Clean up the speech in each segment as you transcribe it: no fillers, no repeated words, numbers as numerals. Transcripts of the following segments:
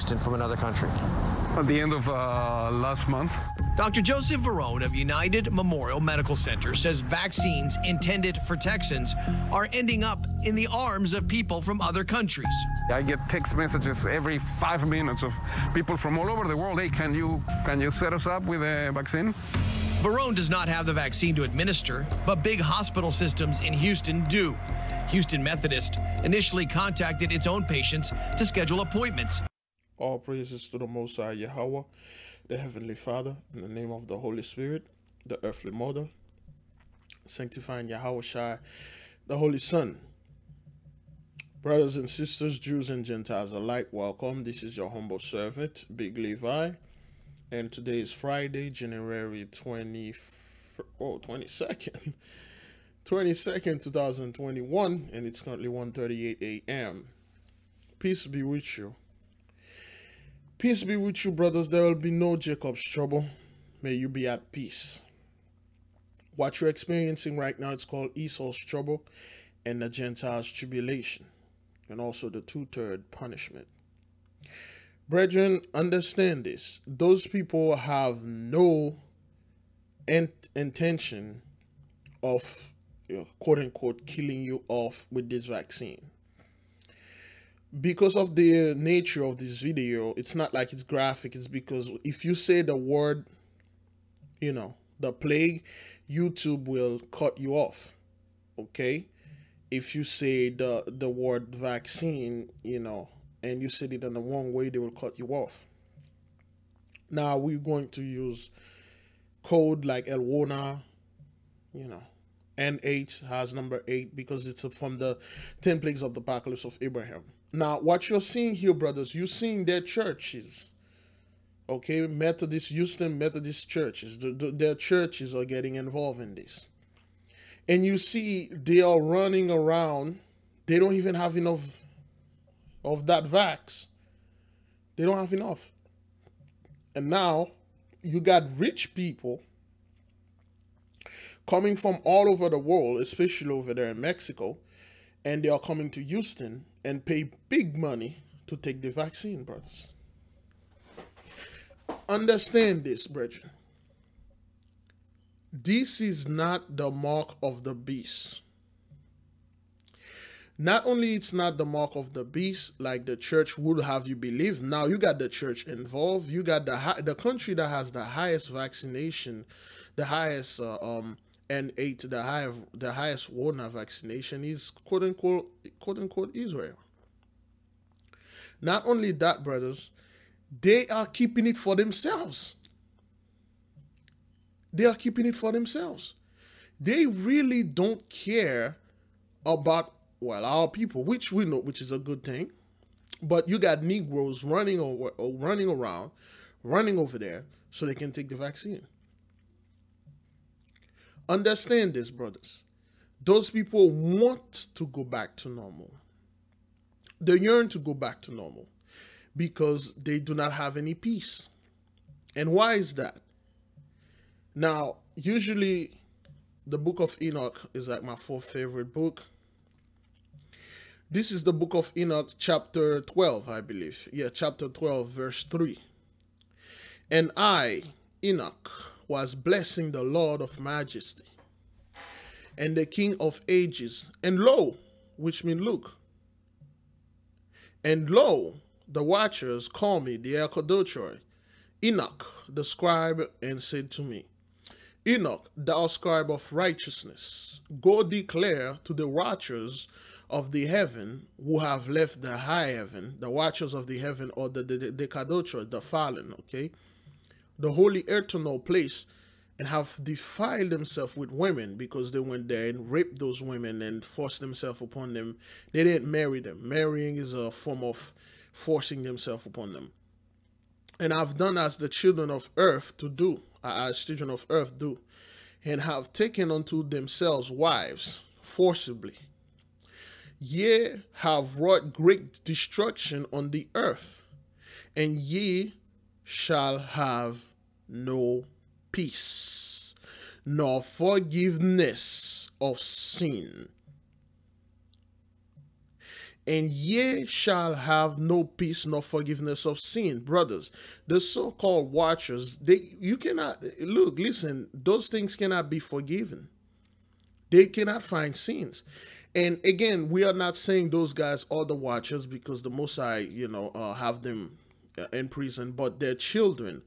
Houston from another country? At the end of last month. Dr. Joseph Verone of United Memorial Medical Center says vaccines intended for Texans are ending up in the arms of people from other countries. I get text messages every 5 minutes of people from all over the world. Hey, can you set us up with a vaccine? Verone does not have the vaccine to administer, but big hospital systems in Houston do. Houston Methodist initially contacted its own patients to schedule appointments. All praises to the Most High YAHAWAH, the Heavenly Father, in the name of the Holy Spirit, the Earthly Mother, sanctifying YAHAWAH, the Holy Son. Brothers and sisters, Jews and Gentiles alike, welcome. This is your humble servant, Big Levi, and today is Friday, January 22nd, 2021, and it's currently 1:38 a.m. Peace be with you. Peace be with you, brothers. There will be no Jacob's trouble. May you be at peace. What you're experiencing right now, it's called Esau's trouble and the Gentiles' tribulation, and also the two-third punishment. Brethren, understand this. Those people have no intention of, quote-unquote, killing you off with this vaccine. Because of the nature of this video, it's not like it's graphic. It's because if you say the word, the plague, YouTube will cut you off. Okay? If you say the word vaccine, and you said it in the wrong way, they will cut you off. Now we're going to use code like Elwona, N8 has number 8 because it's from the 10 plagues of the apocalypse of Abraham. Now, what you're seeing here, brothers, you're seeing their churches, okay? Houston Methodist churches, their churches are getting involved in this. And you see they are running around. They don't even have enough of that vax. They don't have enough. And now you got rich people coming from all over the world, especially over there in Mexico, and they are coming to Houston and pay big money to take the vaccine, brothers. Understand this, brethren. This is not the mark of the beast. Not only it's not the mark of the beast, like the church would have you believe. Now you got the church involved. You got the country that has the highest vaccination, the highest N8, the highest Warner vaccination is quote unquote Israel. Not only that, brothers, they are keeping it for themselves. They are keeping it for themselves. They really don't care about, well, our people, which we know, which is a good thing. But you got Negroes running around, running over there so they can take the vaccine. Understand this, brothers. Those people want to go back to normal. They yearn to go back to normal because they do not have any peace. And why is that? Now, usually the book of Enoch is like my fourth favorite book. This is the book of Enoch, chapter 12, I believe. Yeah, chapter 12, verse 3. And I, Enoch, was blessing the Lord of majesty and the King of ages. And lo, which means look. And lo, the watchers call me the Akadochoi, Enoch, the scribe, and said to me, Enoch, thou scribe of righteousness, go declare to the watchers of the heaven who have left the high heaven, the watchers of the heaven, or the Kadochoi, the fallen, okay, the holy eternal place, and have defiled themselves with women because they went there and raped those women and forced themselves upon them. They didn't marry them. Marrying is a form of forcing themselves upon them. And I've done as the children of earth to do, as children of earth do, and have taken unto themselves wives forcibly. Ye have wrought great destruction on the earth, and ye shall have no peace, nor forgiveness of sin. and ye shall have no peace nor forgiveness of sin. Brothers, the so-called watchers, you cannot, look, listen, those things cannot be forgiven. They cannot find sins. And again, we are not saying those guys are the watchers, because the Most High, have them in prison, but their children,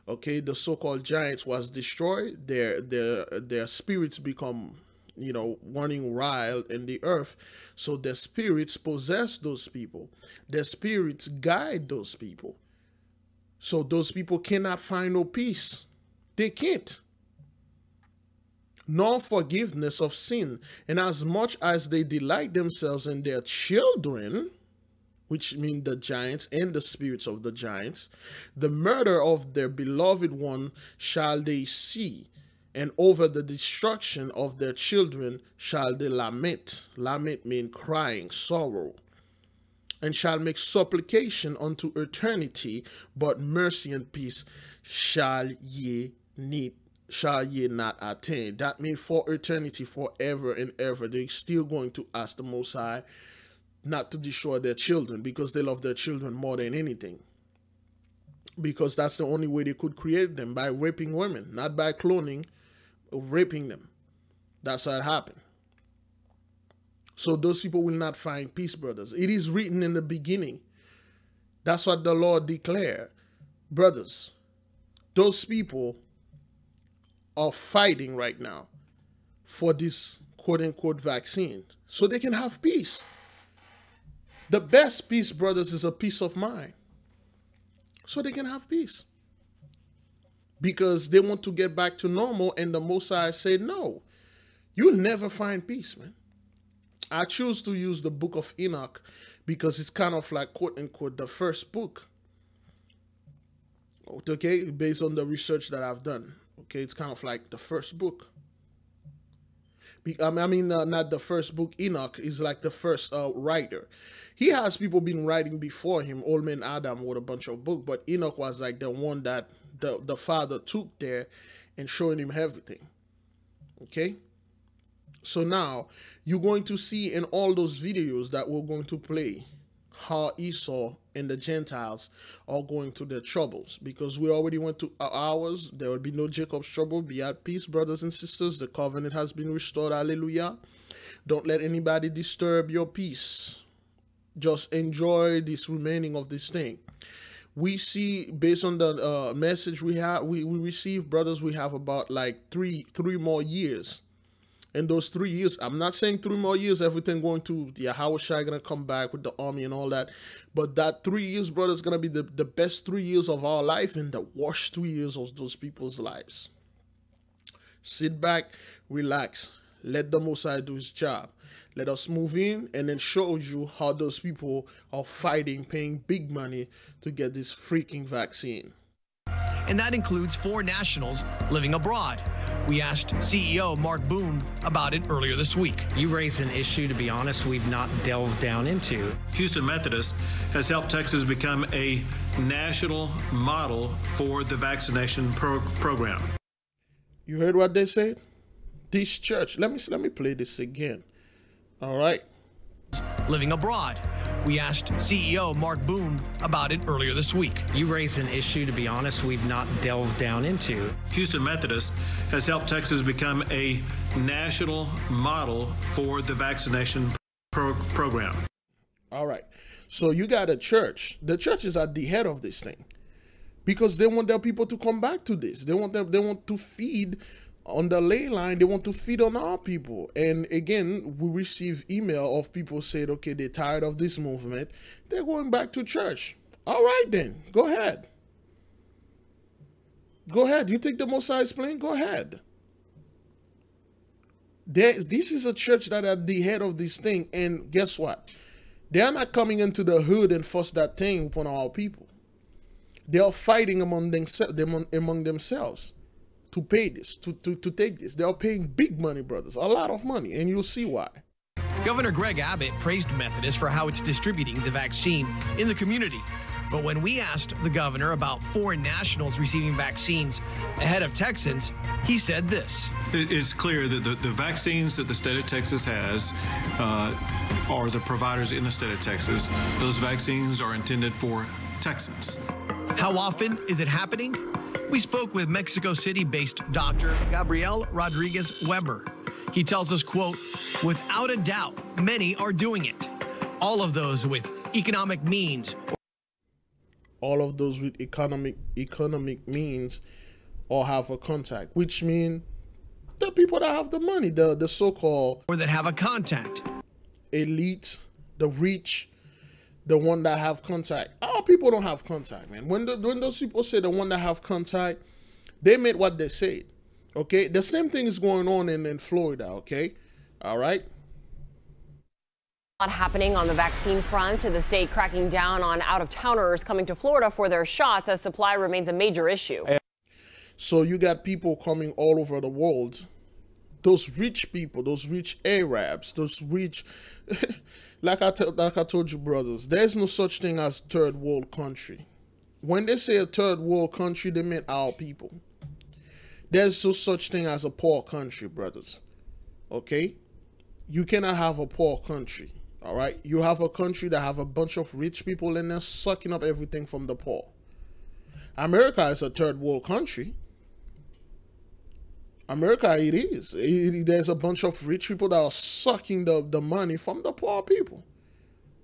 okay, the so-called giants was destroyed. Their spirits become, running wild in the earth. So their spirits possess those people. Their spirits guide those people. So those people cannot find no peace. They can't. Nor forgiveness of sin. And as much as they delight themselves in their children, which mean the giants and the spirits of the giants, the murder of their beloved one shall they see, and over the destruction of their children shall they lament. Lament mean crying, sorrow. And shall make supplication unto eternity, but mercy and peace shall ye not attain. That means for eternity, forever and ever, they're still going to ask the Most High not to destroy their children, because they love their children more than anything. Because that's the only way they could create them, by raping women, not by cloning, raping them. That's how it happened. So those people will not find peace, brothers. It is written in the beginning. That's what the Lord declared. Brothers, those people are fighting right now for this quote-unquote vaccine so they can have peace. The best peace, brothers, is a peace of mind. So they can have peace. Because they want to get back to normal, and the Most High said, no, you'll never find peace, man. I choose to use the book of Enoch because it's kind of like, quote-unquote, the first book. Okay, based on the research that I've done. Okay, it's kind of like the first book. Not the first book. Enoch is like the first writer. He has people been writing before him. Old man Adam wrote a bunch of books, but Enoch was like the one that the father took there and showing him everything. Okay? So now, you're going to see in all those videos that we're going to play how Esau and the Gentiles are going through their troubles. Because we already went to ours. There will be no Jacob's trouble. Be at peace, brothers and sisters. The covenant has been restored. Hallelujah. Don't let anybody disturb your peace. Just enjoy this remaining of this thing. We see, based on the message we receive, brothers, we have about like three more years. In those 3 years, I'm not saying 3 more years, everything going to YAHAWAH going to come back with the army and all that. But that 3 years, brother, is going to be the best 3 years of our life and the worst 3 years of those people's lives. Sit back, relax. Let the Most High do his job. Let us move in and then show you how those people are fighting, paying big money to get this freaking vaccine. And that includes 4 nationals living abroad. We asked CEO Mark Boone about it earlier this week. You raised an issue, to be honest, we've not delved down into. Houston Methodist has helped Texas become a national model for the vaccination program. You heard what they said? This church, let me play this again. All right. Living abroad. We asked CEO Mark Boone about it earlier this week. You raised an issue, to be honest, we've not delved down into. Houston Methodist has helped Texas become a national model for the vaccination program. All right. So you got a church. The church is at the head of this thing because they want their people to come back to this. They want to feed on the ley line. They want to feed on our people. And again, we receive email of people saying, okay, they're tired of this movement. They're going back to church. All right, then. Go ahead. Go ahead. You think the Most High is playing? Go ahead. This is a church that at the head of this thing. And guess what? They are not coming into the hood and force that thing upon our people. They are fighting among themselves. To pay this, to take this. They are paying big money, brothers, a lot of money, and you'll see why. Governor Greg Abbott praised Methodist for how it's distributing the vaccine in the community. But when we asked the governor about foreign nationals receiving vaccines ahead of Texans, he said this. It's clear that the vaccines that the state of Texas has are the providers in the state of Texas. Those vaccines are intended for Texans. How often is it happening? We spoke with Mexico City-based Dr. Gabriel Rodriguez Weber. He tells us, quote, without a doubt, many are doing it. All of those with economic means. All of those with economic means or have a contact, which means the people that have the money, the so-called... Or that have a contact. Elite, the rich, the one that have contact. Our people don't have contact, man. When those people say the one that have contact, they meant what they said. Okay, the same thing is going on in Florida. Okay, all right. A lot happening on the vaccine front. The state cracking down on out-of-towners coming to Florida for their shots as supply remains a major issue. So you got people coming all over the world. Those rich people, those rich Arabs, those rich, like I told you, brothers, there's no such thing as third world country. When they say a third world country, they mean our people. There's no such thing as a poor country, brothers. Okay? You cannot have a poor country. All right? You have a country that have a bunch of rich people in there sucking up everything from the poor. America is a third world country. America, it is. There's a bunch of rich people that are sucking the money from the poor people.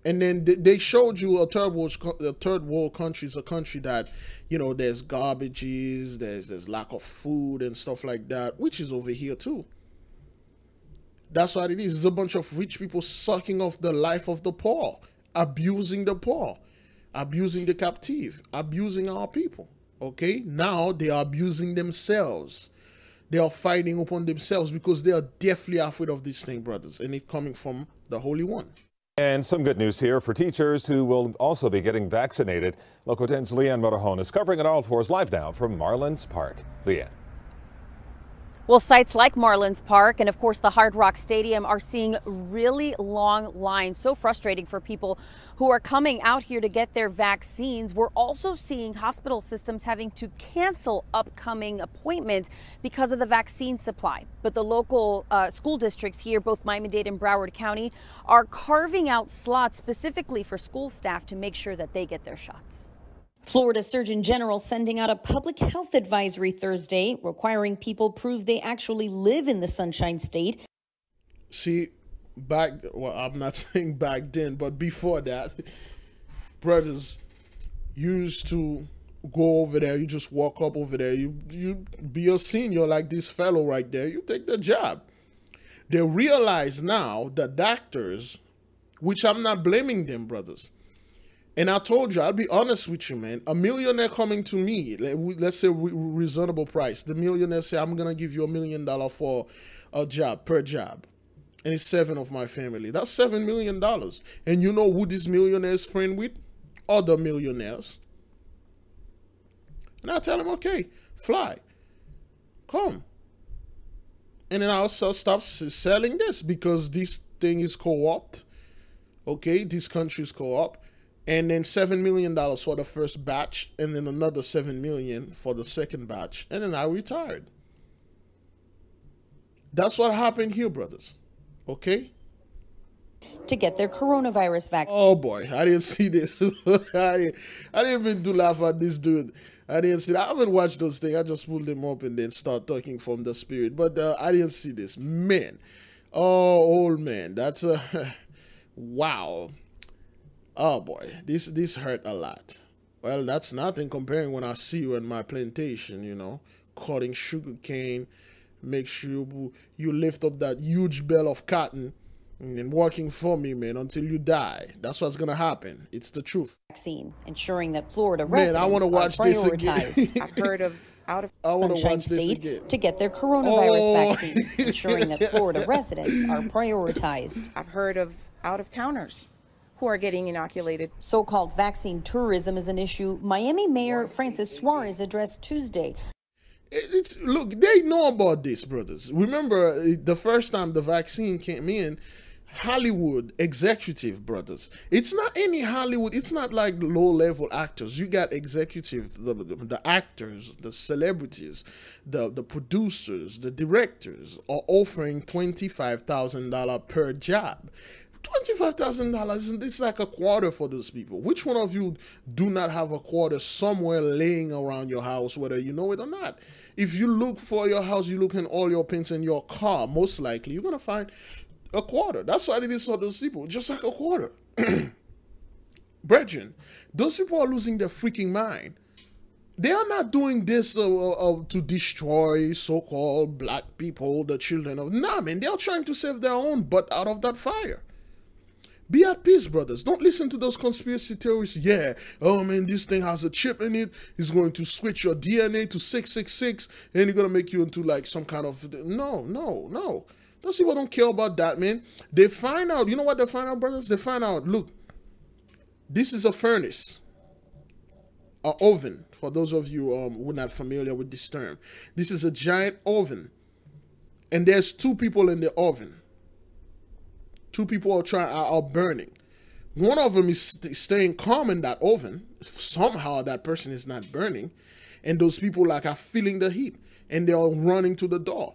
And then they showed you a third world country is a country that, you know, there's garbages, there's lack of food and stuff like that, which is over here too. That's what it is. It's a bunch of rich people sucking off the life of the poor, abusing the poor, abusing the captive, abusing our people. Okay? Now they are abusing themselves. They are fighting upon themselves because they are deathly afraid of this thing, brothers, and it coming from the Holy One. And some good news here for teachers who will also be getting vaccinated. Local 10's Leanne Motorhone is covering it all for us live now from Marlins Park. Leanne. Well, sites like Marlins Park and, of course, the Hard Rock Stadium are seeing really long lines. So frustrating for people who are coming out here to get their vaccines. We're also seeing hospital systems having to cancel upcoming appointments because of the vaccine supply. But the local school districts here, both Miami-Dade and Broward County, are carving out slots specifically for school staff to make sure that they get their shots. Florida Surgeon General sending out a public health advisory Thursday requiring people prove they actually live in the Sunshine State. See, I'm not saying back then, but before that, brothers used to go over there. You just walk up over there. You be a senior like this fellow right there. You take the job. They realize now that doctors, which I'm not blaming them, brothers. And I told you, I'll be honest with you, man. A millionaire coming to me, let's say reasonable price. The millionaire say, I'm going to give you $1 million for a job, per job. And it's 7 of my family. That's $7 million. And you know who this millionaire is friend with? Other millionaires. And I tell him, okay, fly. Come. And then I'll stop selling this because this thing is co-opted. Okay, this country is co-op. And then $7 million for the first batch, and then another $7 million for the second batch, and then I retired. That's what happened here, brothers. Okay? To get their coronavirus vaccine. Oh boy, I didn't see this. I didn't even do laugh at this dude. I didn't see that. I haven't watched those things. I just pulled them up and then start talking from the spirit. But I didn't see this. Man. Oh, old man. That's a... wow. Oh boy, this hurt a lot. Well, that's nothing comparing when I see you in my plantation, you know, cutting sugar cane, make sure you lift up that huge bale of cotton and then working for me, man, until you die. That's what's gonna happen. It's the truth. Vaccine, ensuring that Florida residents I want to watch this again. I've heard of I want to watch this again. To get their coronavirus vaccine, ensuring that Florida residents are prioritized. I've heard of out-of-towners who are getting inoculated. So-called vaccine tourism is an issue Miami Mayor Francis Suarez addressed Tuesday. Look, they know about this, brothers. Remember, the first time the vaccine came in, Hollywood executive, brothers. It's not any Hollywood. It's not like low-level actors. You got executives, the actors, the celebrities, the producers, the directors are offering $25,000 per job. $25,000, it's like a quarter for those people. Which one of you do not have a quarter somewhere laying around your house, whether you know it or not? If you look for your house, you look in all your pins in your car, most likely you're going to find a quarter. That's what it is for those people, just like a quarter. Brethren, those people are losing their freaking mind. They are not doing this to destroy so-called black people, the children of... Nah, man, they are trying to save their own butt out of that fire. Be at peace, brothers. Don't listen to those conspiracy theorists. Yeah, oh man, this thing has a chip in it. It's going to switch your DNA to 666, and it's going to make you into like some kind of... No. Those people don't care about that, man. They find out, you know what they find out, brothers? They find out, look, this is a furnace, an oven, for those of you who are not familiar with this term. This is a giant oven, and there's two people in the oven. Two people are burning. One of them is staying calm in that oven. Somehow that person is not burning, and those people like are feeling the heat, and they are running to the door.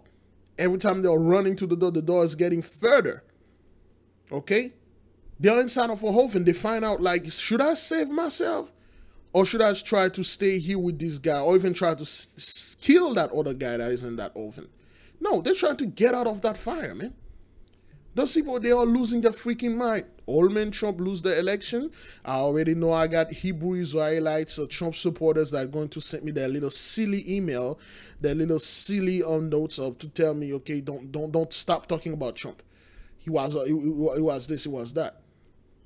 Every time they're running to the door is getting further. Okay? They're inside of a oven. They find out, like, should I save myself? Or should I try to stay here with this guy? Or even try to kill that other guy that is in that oven? No, they're trying to get out of that fire, man. Those people, they are losing their freaking mind. Old man Trump lose the election. I already know I got Hebrew Israelites or Trump supporters that are going to send me their little silly email, their little silly notes up to tell me, okay, don't stop talking about Trump. He was this, he was that.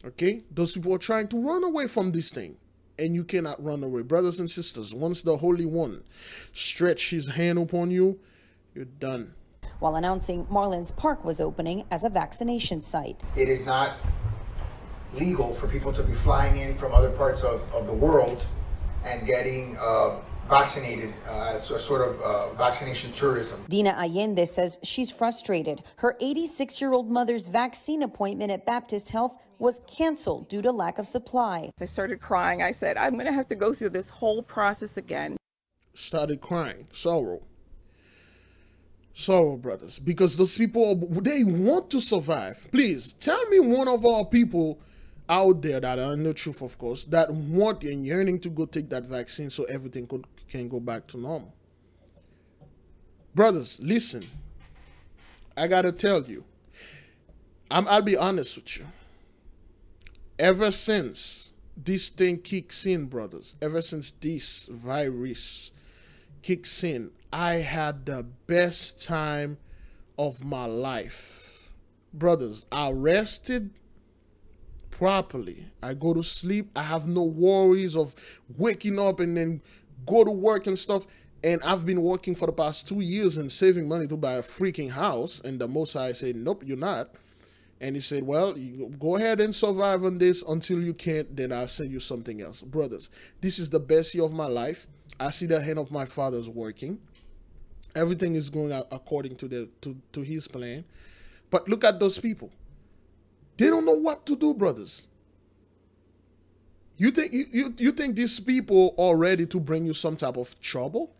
Okay? Those people are trying to run away from this thing. And you cannot run away. Brothers and sisters, once the Holy One stretch his hand upon you, you're done. While announcing Marlins Park was opening as a vaccination site. It is not legal for people to be flying in from other parts of the world and getting vaccinated as a sort of vaccination tourism. Dina Allende says she's frustrated. Her 86-year-old mother's vaccine appointment at Baptist Health was canceled due to lack of supply. I started crying. I said, I'm going to have to go through this whole process again. Started crying. Sorrow, brothers, because those people, they want to survive. Please tell me one of our people out there that are in the truth, of course, that want and yearning to go take that vaccine so everything can go back to normal. Brothers, listen, I gotta tell you, I'll be honest with you. Ever since this thing kicks in, brothers, ever since this virus kicks in, I had the best time of my life. Brothers, I rested properly. I go to sleep. I have no worries of waking up and then go to work and stuff. And I've been working for the past 2 years and saving money to buy a freaking house. And the Most High said, nope, you're not. And he said, well, you go ahead and survive on this until you can't, then I'll send you something else. Brothers, this is the best year of my life. I see the hand of my Father's working. Everything is going out according to his plan. But look at those people. They don't know what to do, brothers. You think these people are ready to bring you some type of trouble?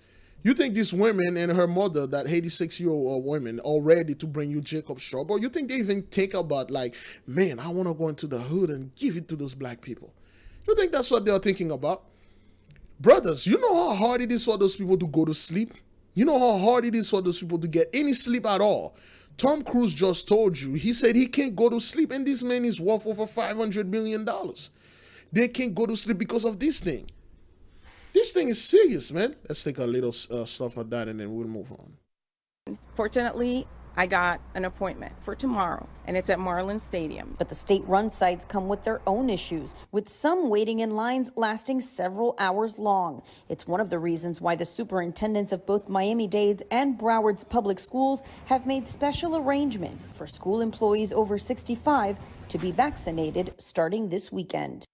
You think this woman and her mother, that 86-year-old woman, are ready to bring you Jacob's trouble? You think they even think about, like, man, I want to go into the hood and give it to those black people? You think that's what they're thinking about? Brothers, you know how hard it is for those people to go to sleep? You know how hard it is for those people to get any sleep at all? Tom Cruise just told you, he said he can't go to sleep, and this man is worth over $500 million. They can't go to sleep because of this thing. This thing is serious, man. Let's take a little stuff of that and then we'll move on. Fortunately, I got an appointment for tomorrow, and it's at Marlins Stadium. But the state-run sites come with their own issues, with some waiting in lines lasting several hours long. It's one of the reasons why the superintendents of both Miami-Dade and Broward's public schools have made special arrangements for school employees over 65 to be vaccinated starting this weekend.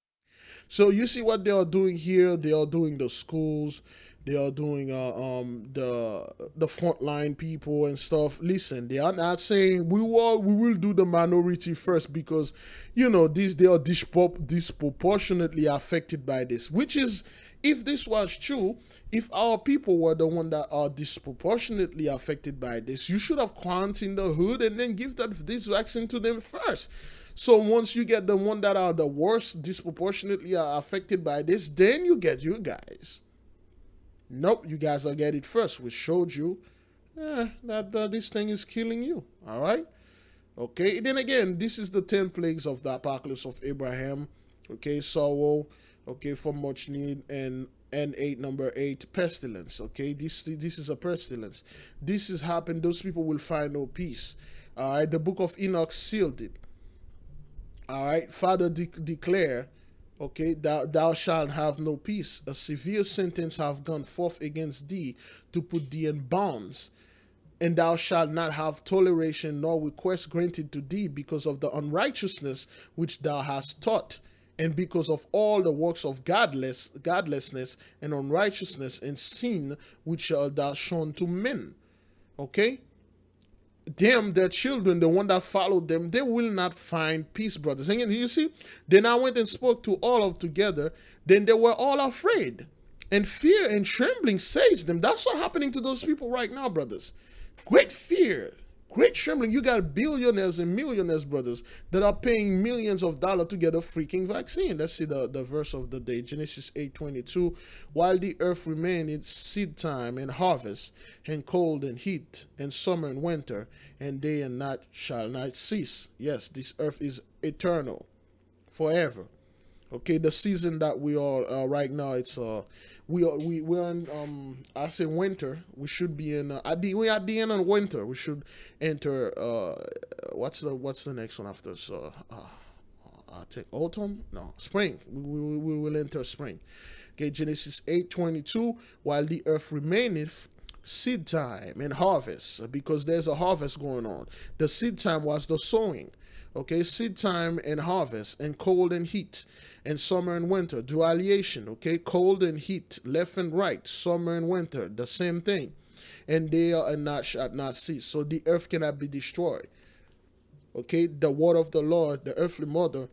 So you see what they are doing here. They are doing the schools. They are doing the frontline people and stuff. Listen, they are not saying we will do the minority first, because you know they are disproportionately affected by this. Which is, if this was true, if our people were the one that are disproportionately affected by this, you should have quarantined the hood and then give this vaccine to them first. So once you get the one that are the worst, disproportionately affected by this, then you get you guys. Nope, you guys will get it first, which showed you that this thing is killing you. All right? Okay, then again, this is the 10 plagues of the apocalypse of Abraham. Okay, sorrow. Okay, for much need, and number 8, pestilence. Okay, this is a pestilence. This has happened. Those people will find no peace. All right, the book of Enoch sealed it. All right, Father declare, okay, thou shalt have no peace. A severe sentence have gone forth against thee to put thee in bonds, and thou shalt not have toleration nor request granted to thee because of the unrighteousness which thou hast taught, and because of all the works of godlessness and unrighteousness and sin which thou shown to men. Okay? Them, their children, the one that followed them, they will not find peace, brothers. And you see, then I went and spoke to all of together. Then they were all afraid, and fear and trembling seized them. That's what's happening to those people right now, brothers. Great fear, great trembling. You got billionaires and millionaires, brothers, that are paying millions of dollars to get a freaking vaccine. Let's see the verse of the day, Genesis 8:22. While the earth remained in seed time and harvest, and cold and heat, and summer and winter, and day and night shall not cease. Yes, this earth is eternal, forever. Okay, the season that we are right now, it's we're in I say winter. We should be in we at the end of winter. We should enter what's the next one after? So I take autumn. No, spring. We will enter spring. Okay, Genesis 8:22. While the earth remaineth, seed time and harvest, because there's a harvest going on. The seed time was the sowing. Okay, seed time and harvest, and cold and heat, and summer and winter, dualliation. Okay, cold and heat, left and right, summer and winter, the same thing. And they are not shall not cease. So the earth cannot be destroyed. Okay, the word of the Lord, the earthly mother,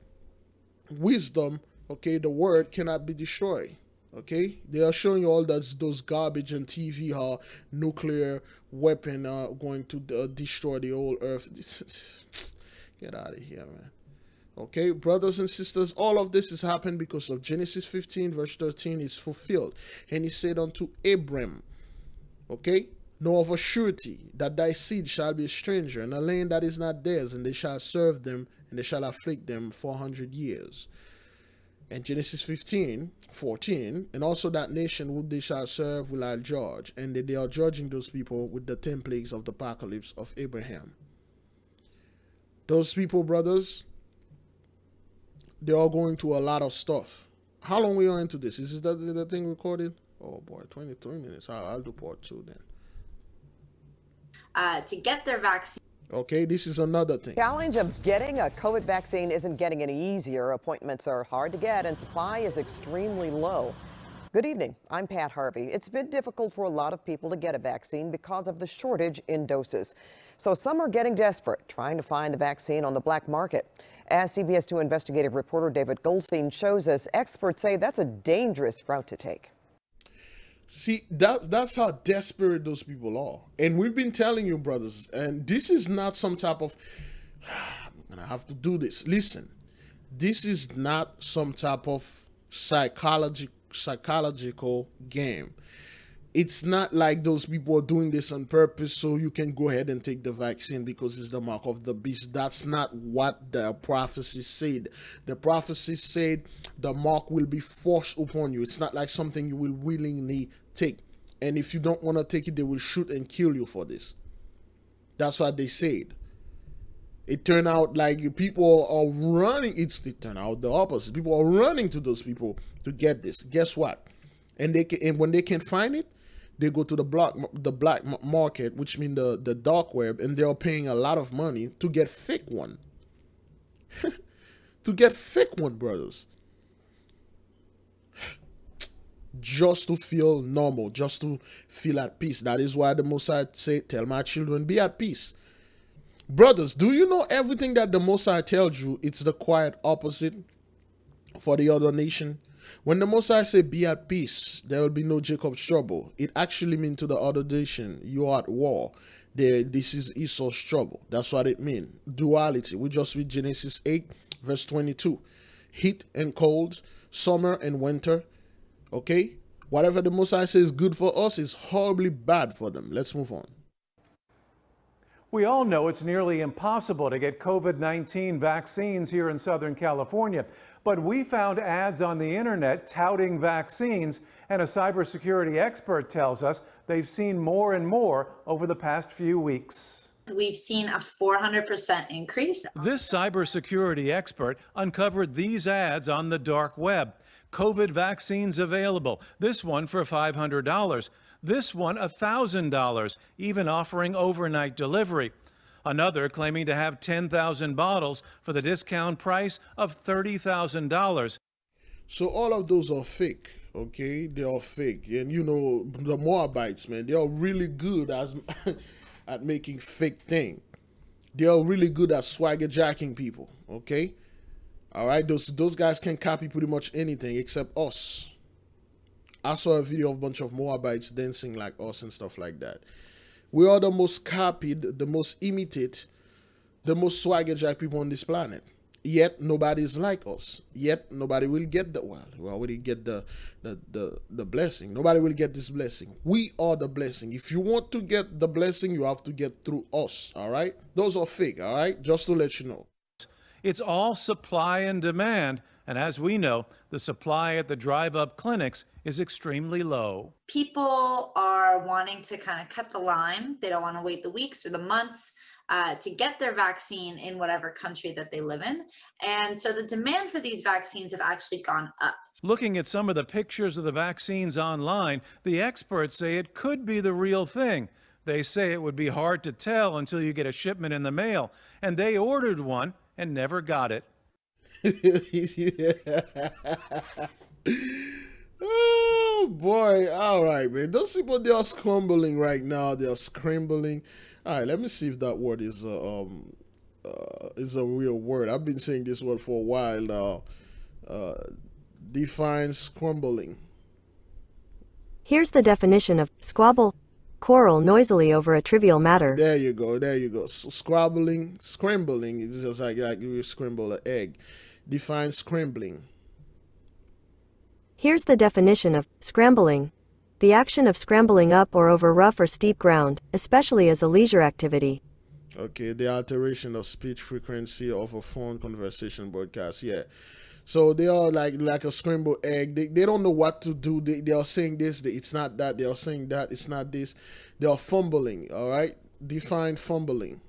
wisdom. Okay, the word cannot be destroyed. Okay, they are showing you all those garbage on TV, how nuclear weapon are going to destroy the whole earth. Get out of here, man. Okay, brothers and sisters, all of this has happened because of Genesis 15, verse 13 is fulfilled. And he said unto Abram, okay, know of a surety that thy seed shall be a stranger in a land that is not theirs, and they shall serve them, and they shall afflict them 400 years. And Genesis 15, 14, and also that nation who they shall serve will I judge, and they are judging those people with the 10 plagues of the apocalypse of Abraham. Those people, brothers, they are going through a lot of stuff. How long we are into this? Is the thing recorded? Oh boy, 23 minutes. I'll do part 2 then. To get their vaccine. Okay, this is another thing. The challenge of getting a COVID vaccine isn't getting any easier. Appointments are hard to get and supply is extremely low. Good evening. I'm Pat Harvey. It's been difficult for a lot of people to get a vaccine because of the shortage in doses. So some are getting desperate, trying to find the vaccine on the black market. As CBS 2 investigative reporter David Goldstein shows us, experts say that's a dangerous route to take. See, that's how desperate those people are. And we've been telling you, brothers, and this is not some type of, I'm going to have to do this. Listen, this is not some type of psychological game. It's not like those people are doing this on purpose so you can go ahead and take the vaccine because it's the mark of the beast. That's not what the prophecy said. The prophecy said the mark will be forced upon you. It's not like something you will willingly take. And if you don't want to take it, they will shoot and kill you for this. That's what they said. It turned out like people are running. It turned out the opposite. People are running to those people to get this. Guess what? And when they can't find it, they go to the black market, which means the dark web, and they are paying a lot of money to get fake one. To get fake one, brothers. just to feel normal, just to feel at peace. That is why the Most High say, tell my children, be at peace. Brothers, do you know everything that the Most High tells you, it's the quiet opposite for the other nation? When the Most High say, be at peace, there will be no Jacob's trouble, it actually means to the other nation, you are at war. This is Esau's trouble. That's what it means. Duality. We just read Genesis 8, verse 22. Heat and cold, summer and winter. Okay? Whatever the Most High says is good for us is horribly bad for them. Let's move on. We all know it's nearly impossible to get COVID-19 vaccines here in Southern California, but we found ads on the internet touting vaccines, and a cybersecurity expert tells us they've seen more and more over the past few weeks. We've seen a 400% increase. This cybersecurity expert uncovered these ads on the dark web. COVID vaccines available, this one for $500. This one $1,000, even offering overnight delivery. Another claiming to have 10,000 bottles for the discount price of $30,000. So all of those are fake, okay? They are fake. And you know, the Moabites, man, they are really good at making fake things. They are really good at swagger jacking people, okay? All right, those guys can copy pretty much anything except us. I saw a video of a bunch of Moabites dancing like us and stuff like that. We are the most copied, the most imitated, the most swagger jack people on this planet. Yet nobody is like us. Yet nobody will get the we already get the blessing. Nobody will get this blessing. We are the blessing. If you want to get the blessing, you have to get through us. All right? Those are fake. All right? Just to let you know. It's all supply and demand. And as we know, the supply at the drive-up clinics is extremely low. People are wanting to kind of cut the line. They don't want to wait the weeks or the months to get their vaccine in whatever country that they live in. And so the demand for these vaccines have actually gone up. Looking at some of the pictures of the vaccines online, the experts say it could be the real thing. They say it would be hard to tell until you get a shipment in the mail. And they ordered one and never got it. Oh boy, all right, man. Those people, they are scrambling right now. They are scrambling. All right, let me see if that word is a real word. I've been saying this word for a while now. Define scrambling. Here's the definition of squabble: quarrel noisily over a trivial matter. There you go. There you go. So, scrambling is just like you scramble an egg. Define scrambling. Here's the definition of scrambling: the action of scrambling up or over rough or steep ground, especially as a leisure activity. Okay, the alteration of speech frequency of a phone conversation broadcast. Yeah. So they are like a scrambled egg. They don't know what to do. They are saying this, it's not that. They are saying that, it's not this. They are fumbling, all right? Define fumbling.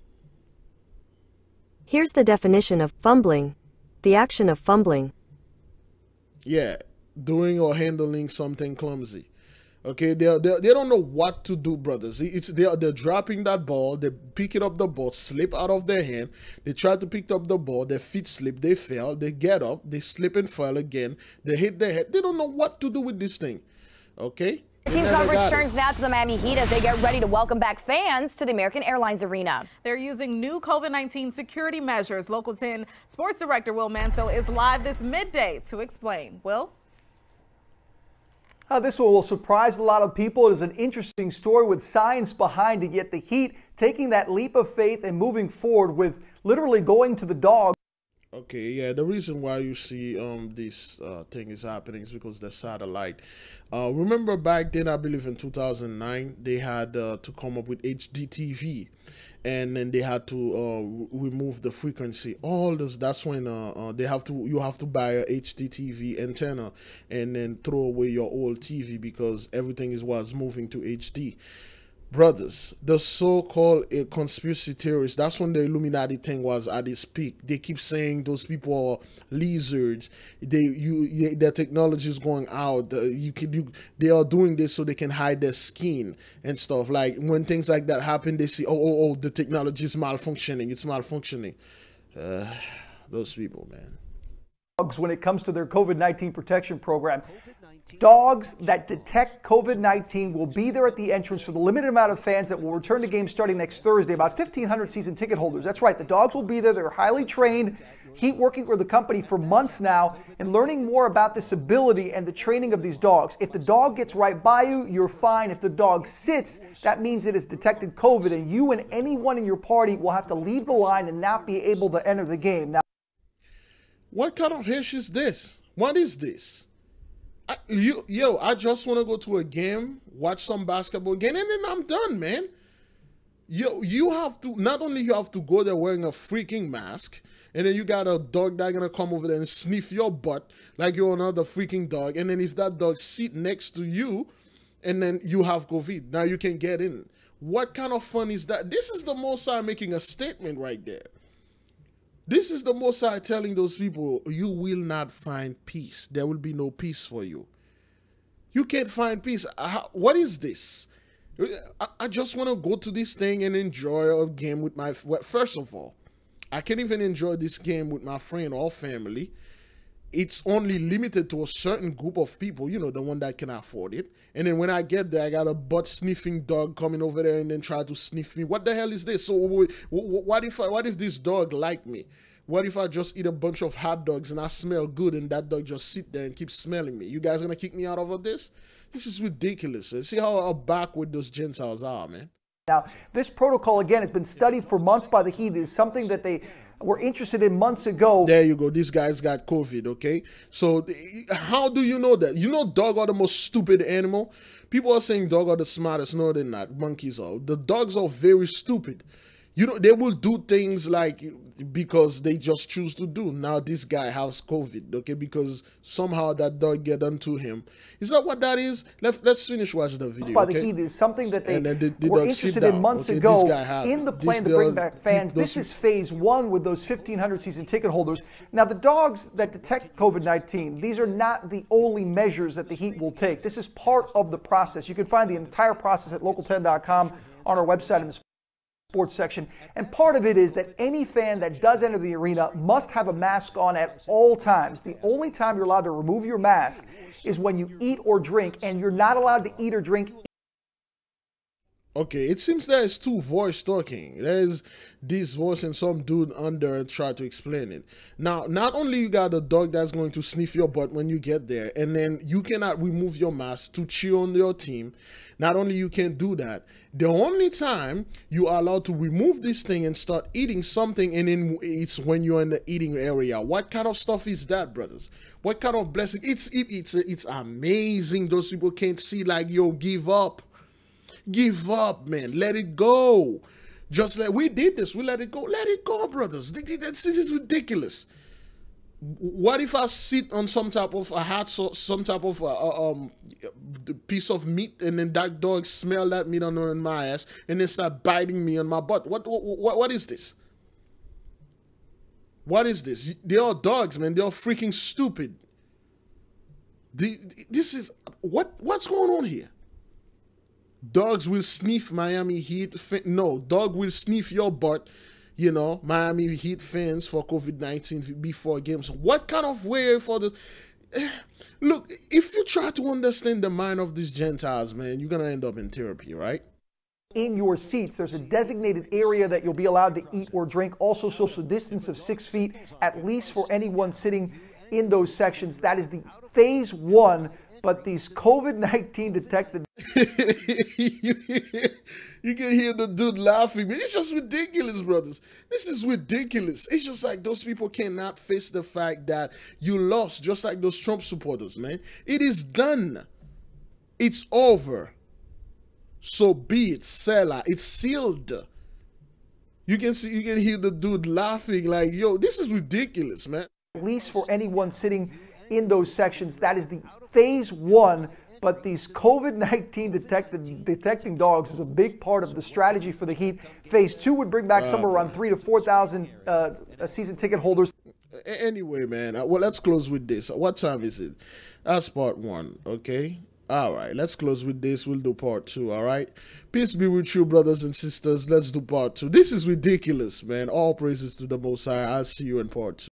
Here's the definition of fumbling: the action of fumbling. Yeah, doing or handling something clumsy. Okay, they don't know what to do, brothers. They're dropping that ball, they picking up the ball, slip out of their hand. They try to pick up the ball, their feet slip, they fail, they get up, they slip and fall again, they hit their head. They don't know what to do with this thing. Okay? Team coverage turns now to the Miami Heat as they get ready to welcome back fans to the American Airlines Arena. They're using new COVID-19 security measures. Local 10 Sports Director Will Manso is live this midday to explain. Will? This one will surprise a lot of people. It is an interesting story with science behind to get the Heat taking that leap of faith and moving forward with literally going to the dog. Okay, yeah, the reason why you see this thing is happening is because the satellite. Remember back then, I believe in 2009, they had to come up with HDTV, and then they had to remove the frequency. All this, that's when you have to buy a HDTV antenna and then throw away your old TV because everything was moving to HD. Brothers, the so-called conspiracy theorists, that's when the Illuminati thing was at its peak. They keep saying those people are lizards. Their technology is going out. They are doing this so they can hide their skin and stuff. Like when things like that happen, they see, oh, the technology is malfunctioning. It's malfunctioning. Those people, man. when it comes to their COVID-19 protection program. Dogs that detect COVID-19 will be there at the entrance for the limited amount of fans that will return to games starting next Thursday. About 1,500 season ticket holders. That's right, the dogs will be there. They're highly trained. Heat working for the company for months now and learning more about this ability and the training of these dogs. If the dog gets right by you, you're fine. If the dog sits, that means it has detected COVID, and you and anyone in your party will have to leave the line and not be able to enter the game. Now, what kind of hish is this? What is this? I just want to go to a game, watch some basketball game, and then I'm done, man. You have to, not only you have to go there wearing a freaking mask, and then you got a dog that's going to come over there and sniff your butt like you're another freaking dog. And then if that dog sit next to you, and then you have COVID, now you can get in. What kind of fun is that? This is the Mosai making a statement right there. This is the Mosai telling those people, you will not find peace. There will be no peace for you. You can't find peace. What is this? I just want to go to this thing and enjoy a game with my... First of all, I can't even enjoy this game with my friend or family. It's only limited to a certain group of people, you know, the one that can afford it. And then when I get there, I got a butt-sniffing dog coming over there and then try to sniff me. What the hell is this? So what if this dog like me? What if I just eat a bunch of hot dogs and I smell good and that dog just sit there and keep smelling me? You guys gonna kick me out over this? This is ridiculous. See how backward those Gentiles are, man. Now, this protocol, again, has been studied for months by the Heat. It is something that they were interested in months ago. There you go. This guy's got COVID, okay? So how do you know that? You know dogs are the most stupid animal? People are saying dogs are the smartest. No, they're not. Monkeys are. The dogs are very stupid. You know, they will do things like because they just choose to do. Now this guy has COVID, okay, because somehow that dog get onto him. Is that what that is? Let's finish watching the video. By the Heat is something that they were interested in months ago in the plan to bring back fans. This is phase one with those 1,500 season ticket holders. Now the dogs that detect COVID-19, these are not the only measures that the Heat will take. This is part of the process. You can find the entire process at local10.com on our website in the sports section. And part of it is that any fan that does enter the arena must have a mask on at all times. The only time you're allowed to remove your mask is when you eat or drink, and you're not allowed to eat or drink. Okay, it seems there's two voices talking. There's this voice and some dude under try to explain it. Now, not only you got a dog that's going to sniff your butt when you get there, and then you cannot remove your mask to cheer on your team. Not only you can't do that, the only time you are allowed to remove this thing and start eating something, and then it's when you're in the eating area. What kind of stuff is that, brothers? What kind of blessing? It's amazing. Those people can't see, like, yo, give up. Give up, man. Let it go. Just like we did this. We let it go. Let it go, brothers. This is ridiculous. What if I sit on some type of some type of piece of meat, and then that dog smell that meat on my ass and then start biting me on my butt? What is this? What is this? They are dogs, man. They are freaking stupid. This is what's going on here? Dogs will sniff Miami Heat. No, dog will sniff your butt. You know, Miami Heat fans for COVID-19 before games. What kind of way for the... Look, if you try to understand the mind of these Gentiles, man, you're going to end up in therapy, right? In your seats, there's a designated area that you'll be allowed to eat or drink. Also, social distance of 6 feet, at least for anyone sitting in those sections. That is the phase one. But these COVID-19 detected... You can hear the dude laughing, man. It's just ridiculous, brothers. This is ridiculous. It's just like those people cannot face the fact that you lost, just like those Trump supporters, man. It is done. It's over. So be it, Selah. It's sealed. You can hear the dude laughing like, yo, this is ridiculous, man. At least for anyone sitting in those sections, that is the phase one. But these COVID-19 detecting dogs is a big part of the strategy for the Heat. Phase two would bring back somewhere around 3,000 to 4,000 season ticket holders. Anyway, man, well, let's close with this. What time is it? That's part one, okay? All right, let's close with this. We'll do part two, all right? Peace be with you, brothers and sisters. Let's do part two. This is ridiculous, man. All praises to the Most High. I'll see you in part two.